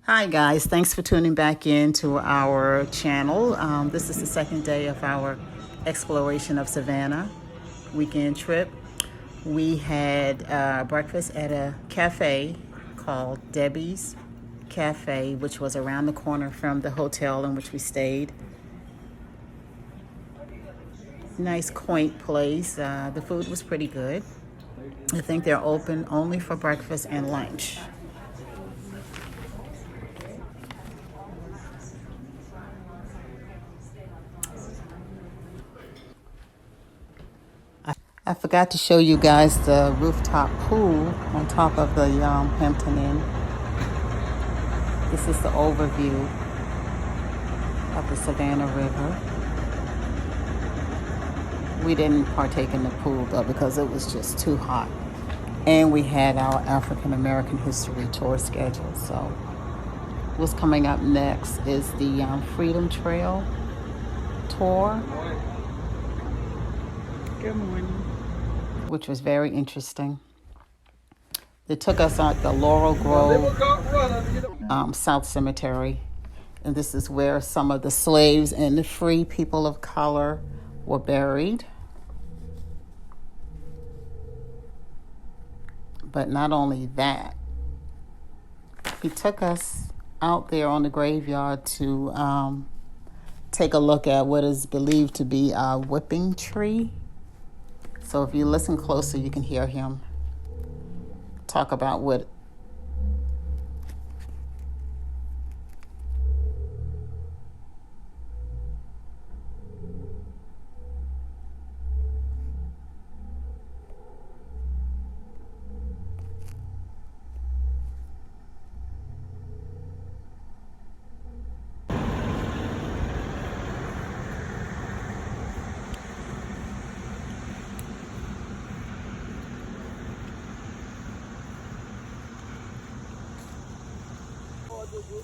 Hi guys, thanks for tuning back in to our channel. This is the second day of our exploration of Savannah weekend trip. We had breakfast at a cafe called Debbie's Cafe, which was around the corner from the hotel in which we stayed. Nice, quaint place. The food was pretty good. I think they're open only for breakfast and lunch. I forgot to show you guys the rooftop pool on top of the Hampton Inn. This is the overview of the Savannah River. We didn't partake in the pool though because it was just too hot. And we had our African American history tour scheduled. So what's coming up next is the Freedom Trail tour. Good morning. Which was very interesting. They took us out the Laurel Grove South Cemetery. And this is where some of the slaves and the free people of color were buried. But not only that, he took us out there on the graveyard to take a look at what is believed to be a whipping tree. So if you listen closer, you can hear him talk about what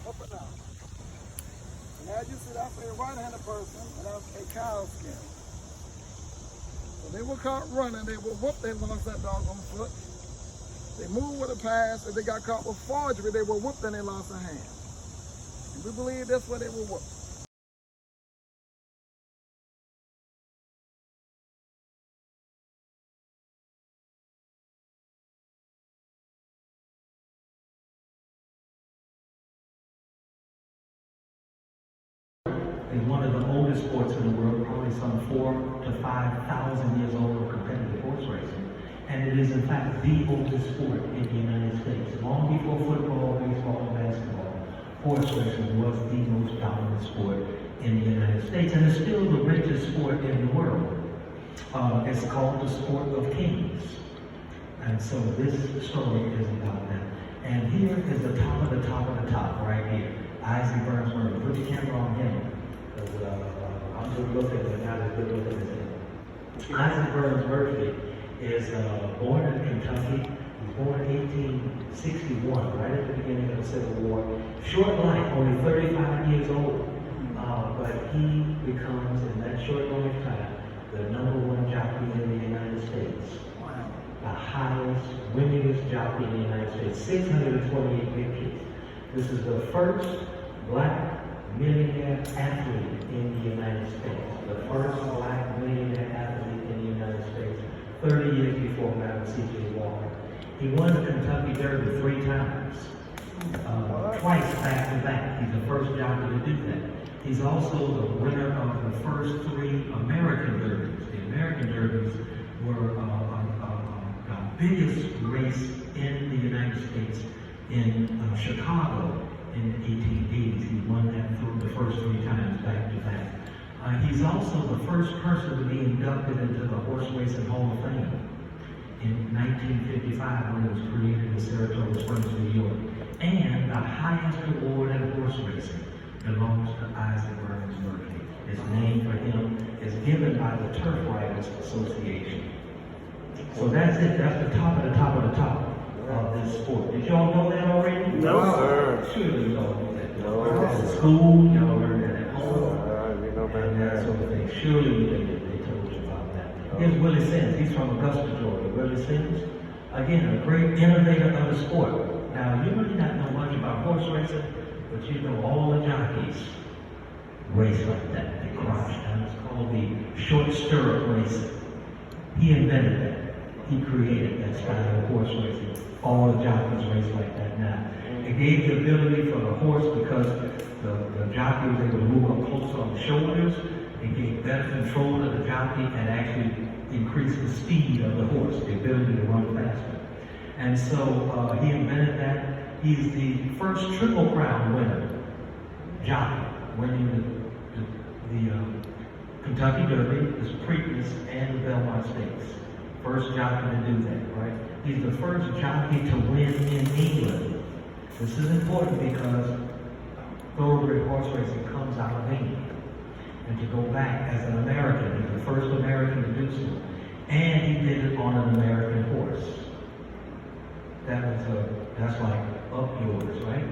up and out. And as you see, that's a right-handed person, and that's a cow skin. So they were caught running, they would whoop their lost that dog on foot. They moved with a pass, if they got caught with forgery, they were whooped and they lost a hand. And we believe that's where they were whooped. Is one of the oldest sports in the world, probably some 4,000 to 5,000 years old of competitive horse racing. And it is in fact the oldest sport in the United States. Long before football, baseball, and basketball, horse racing was the most dominant sport in the United States, and it's still the richest sport in the world. It's called the sport of kings. And so this story is about that. And here is the top of the top of the top right here. Isaac Burns Murray. Put your camera on him. I'm just looking at the guy that's good looking at him. Isaac Burns Murphy is born in Kentucky. He was born in 1861, right at the beginning of the Civil War. Short life, only 35 years old. But he becomes, in that short lifetime, the #1 jockey in the United States. Wow. The highest, winningest jockey in the United States. 628 victories. This is the first black millionaire athlete in the United States. The first black millionaire athlete in the United States, 30 years before Madam C.J. Walker. He won the Kentucky Derby 3 times, twice back to back. He's the first jockey to do that. He's also the winner of the first 3 American Derbies. The American Derbies were the biggest race in the United States in Chicago in the 1880s. He won that through the first 3 times back to back. He's also the first person to be inducted into the Horse Racing Hall of Fame in 1955 when it was created in Saratoga Springs, New York. And the highest award in horse racing belongs to Isaac Burns Murphy. His name for him is given by the Turf Riders Association. So that's it. That's the top of the top of the top of this sport. Did y'all know that already? No, sir. Surely y'all know that. No, y'all learned that at school, y'all learned that at home. We know about And that that. sort of thing. Surely they told you about that. Here's Willie Sims. He's from Augusta, Georgia. Willie Sims, again, a great innovator of the sport. Now, you really not know much about horse racing, But you know, all the jockeys race like that. They crouch down. It's called the short stirrup racing. He invented that. He created that style of horse racing. All the jockeys race like that now. It gave the ability for the horse because the jockey was able to move up closer on the shoulders. It gave better control to the jockey and actually increased the speed of the horse, the ability to run faster. And so he invented that. He's the first Triple Crown winner, jockey, winning the Kentucky Derby, the Preakness, and the Belmont Stakes. First jockey to do that, right? He's the first jockey to win in England. This is important because thoroughbred horse racing comes out of England. And to go back as an American, he's the first American to do so. And he did it on an American horse. That's like up yours, right?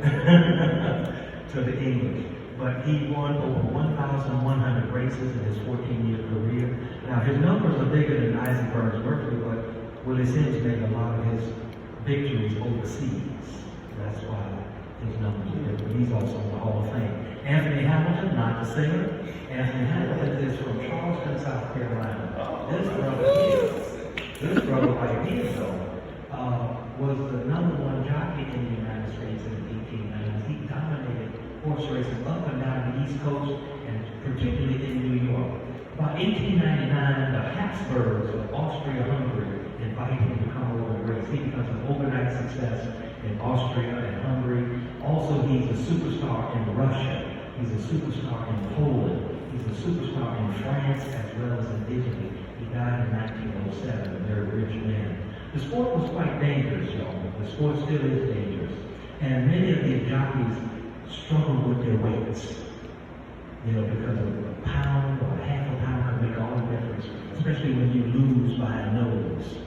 To the English. But he won over 1,100 races in his 14-year career. Now, his numbers are bigger than Isaac Burns Murphy, but Willie Sims made a lot of his victories overseas. That's why his numbers are big, but he's also in the Hall of Fame. Anthony Hamilton, not the singer. Anthony Hamilton is from Charleston, South Carolina. This brother right here, though, was the #1 jockey in the United States in the 1890s. He dominated horse racing up and down the East Coast, and particularly in New York. By 1899, the Habsburgs of Austria-Hungary invite him to come over and race. He becomes an overnight success in Austria and Hungary. Also, he's a superstar in Russia. He's a superstar in Poland. He's a superstar in France as well as in Italy. He died in 1907, a very rich man. The sport was quite dangerous, y'all. The sport still is dangerous. And many of these jockeys struggle with their weights. You know, because of a pound or half a pound can make all the difference, especially when you lose by a nose,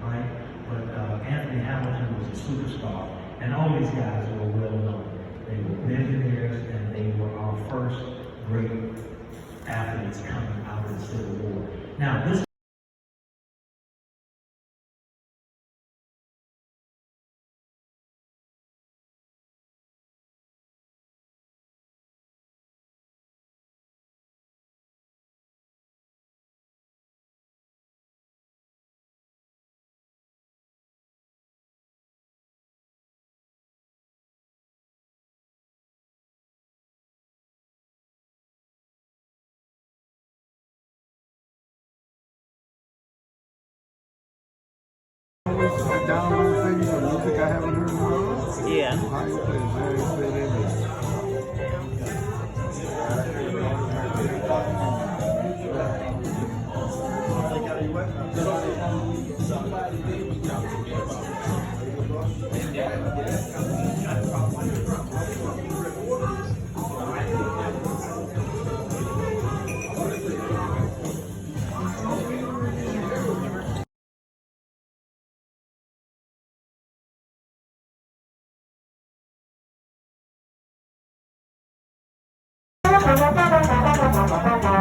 right? But Anthony Hamilton was a superstar, and all these guys were well known. They were millionaires, and they were our first great athletes coming out of the Civil War. Now, this Download things of music I haven't heard in a while. Yeah. How you play? How you play that? Thank you.